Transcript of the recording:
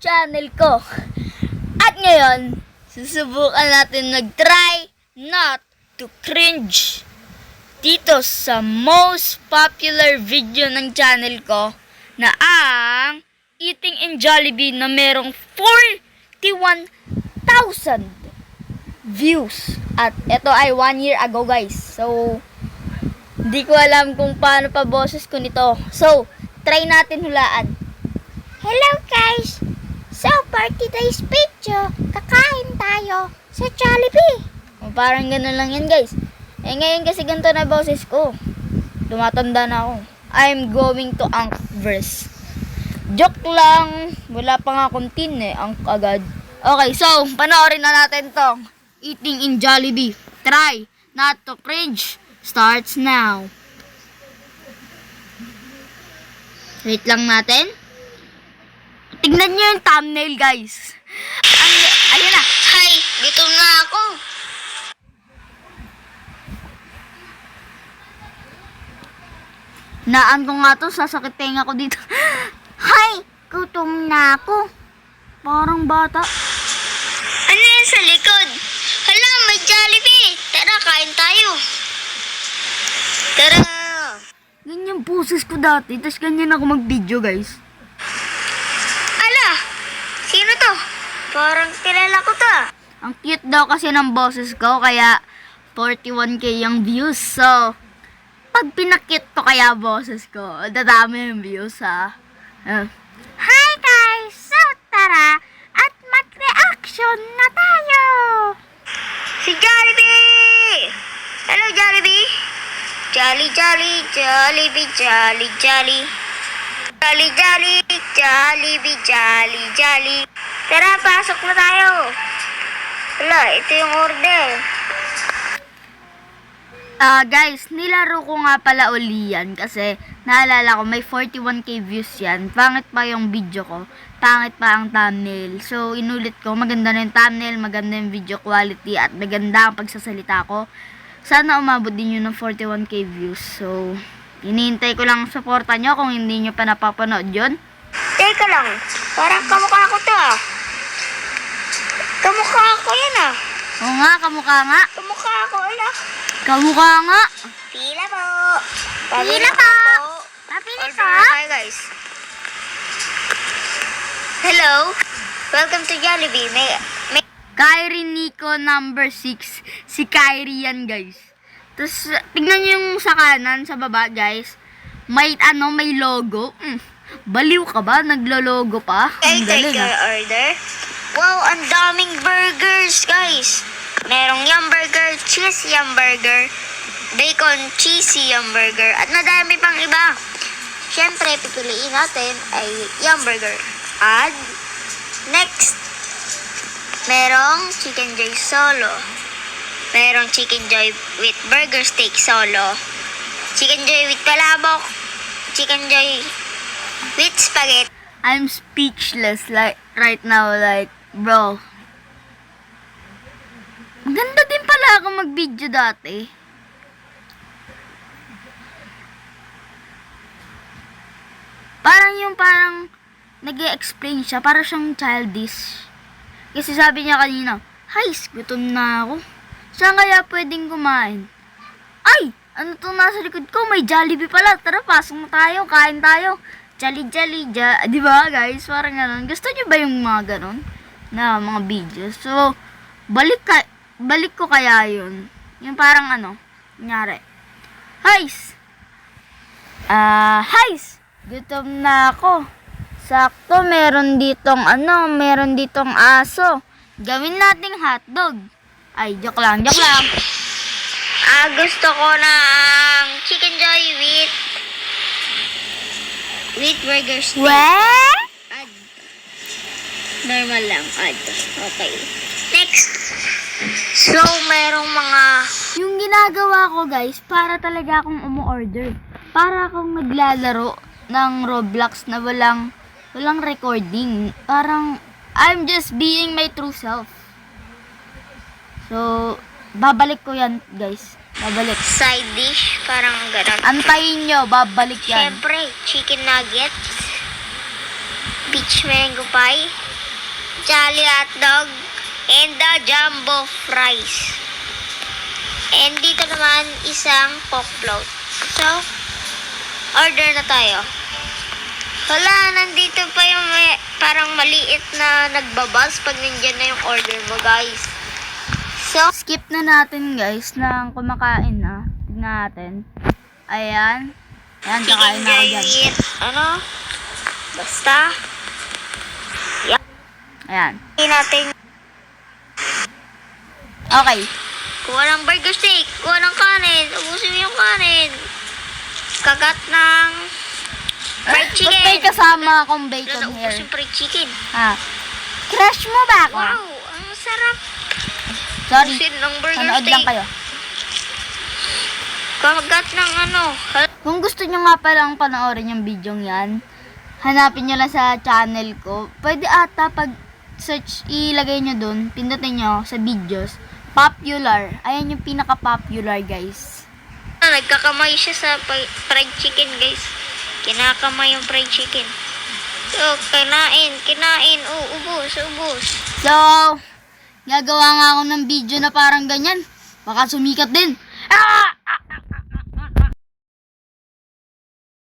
channel ko. At ngayon, susubukan natin mag-try not to cringe dito sa most popular video ng channel ko na ang Eating in Jollibee na merong 41,000 views. At ito ay 1 year ago, guys. So, hindi ko alam kung paano pa boses ko nito. So, try natin hulaan. Hello guys! So for today's video, kakain tayo sa Jollibee. Parang gano'n lang yan, guys. Ngayon kasi ganito na boses ko. Tumatanda na ako. I'm going to Angk verse. Joke lang. Wala pa nga akong tin Angk agad. Okay, so, panoorin na natin tong Eating in Jollibee. Try not to cringe. Starts now. Wait lang natin. Tignan nyo yung thumbnail, guys. Ayun na. Hi! Gutom na ako! Naan ko nga to, sasakit tenga ko dito. Hi! Gutom na ako! Parang bata. Ano yan sa likod? Hala, may Jollibee! Tara, kain tayo! Tara! Ganyan poses ko dati, tapos ganyan ako mag-video, guys. Ala! Sino to? Parang kilala ko to. Ang cute daw kasi ng boses ko, kaya 41k yung views. So, pag pinakit ko kaya boses ko, dadami yung views, ha? Hi guys! So tara at mag-reaction na tayo! Si Jollibee! Hello Jollibee! Jolly Jolly Jollibee Jolly Jolly Jolly Jolly Jollibee Jolly Jolly. Tara, pasok na tayo! Wala, ito yung order. Guys, nilaro ko nga pala uli yan kasi naalala ko may 41k views yan. Pangit pa yung video ko. Pangit pa ang thumbnail. So, inulit ko. Maganda na yung thumbnail, maganda yung video quality at maganda ang pagsasalita ko. Sana umabot din yun ng 41k views. So, hinihintay ko lang suporta nyo kung hindi nyo pa napapanood yun. Teka lang, parang kamukha ko to ah. Kamukha ko yan ah. Oo nga, kamukha nga. Kamukha ko, ala. Kamukha nga. Pila po. Pila po. Papili po. Hi guys. Hello. Welcome to Jollibee. May Kyrie Nico number 6. Si Kyrie yan, guys. Tapos, tignan nyo yung sa kanan, sa baba, guys. May logo. Baliw ka ba? Naglo-logo pa? Ang take galing, your order. Wow, ang daming burgers, guys. Merong yum burger, cheese yum burger, bacon cheesy yum burger, at madami pang iba. Siyempre, pipiliin natin ay yum burger. At next, merong chicken joy solo. Merong chicken joy with burger steak solo. Chicken joy with palabok. Chicken joy with spaghetti. I'm speechless like right now, like, bro. Maganda din pala ako mag-video dati. Parang nag-e-explain siya, para siyang childish. Kasi sabi niya kanina, "Guys, gutom na ako. Saan kaya pwedeng kumain?" Ay! Ano to nasa likod ko? May Jollibee pala. Tara, pasok na tayo. Kain tayo. Jolly Jolly di ba, guys? Parang gano'n. Gusto niyo ba yung mga gano'n na mga videos? So, balik ko kaya yun. Yung parang kunyari, "Guys! Guys! Gutom na ako. Sakto, meron ditong aso. Gawin nating hotdog." Ay, joke lang. Gusto ko ng chicken joy with burger steak. What? Add. Normal lang. Add. Okay. Next. So, merong mga... Yung ginagawa ko, guys, para talaga akong umu-order. Para akong naglalaro ng Roblox na walang recording. Parang, I'm just being my true self. So, babalik ko yan, guys. Babalik. Side dish. Parang gano'n. Antayin nyo, babalik yan. Siyempre, chicken nuggets. Peach mango pie. Jolly hotdog, and the jumbo fries. And dito naman, isang Coke float. So, order na tayo. Wala, nandito pa yung parang maliit na nagbabuzz pag nandyan na yung order mo, guys. So, Skip na natin guys ng kumakain na. Tignan natin. Ayan. Ayan, chicken kakain na ako joy dyan. with, basta. Ayan. Hindi natin Okay. kuha ng burger steak, kuha ng kanin, ubusin mo yung kanin. Kagat ng fried chicken. Ba't may kasama akong Wala, bacon naubos here? yung fried chicken. Ha? Crush mo ba ako? Wow, ang sarap. Sorry. Ubusin ng burger Manood steak. lang kayo. Kagat ng Kung gusto nyo nga palang panoorin yung video yan, hanapin nyo lang sa channel ko. Pwede ata pag search, ilagay nyo dun, pindutin nyo sa videos. Popular. Ayan yung pinaka-popular, guys. Nagkakamay siya sa fried chicken, guys. Kinakamay yung fried chicken. So, kinain. Ubus. So, gagawa nga ako ng video na parang ganyan. Baka sumikat din. Ah!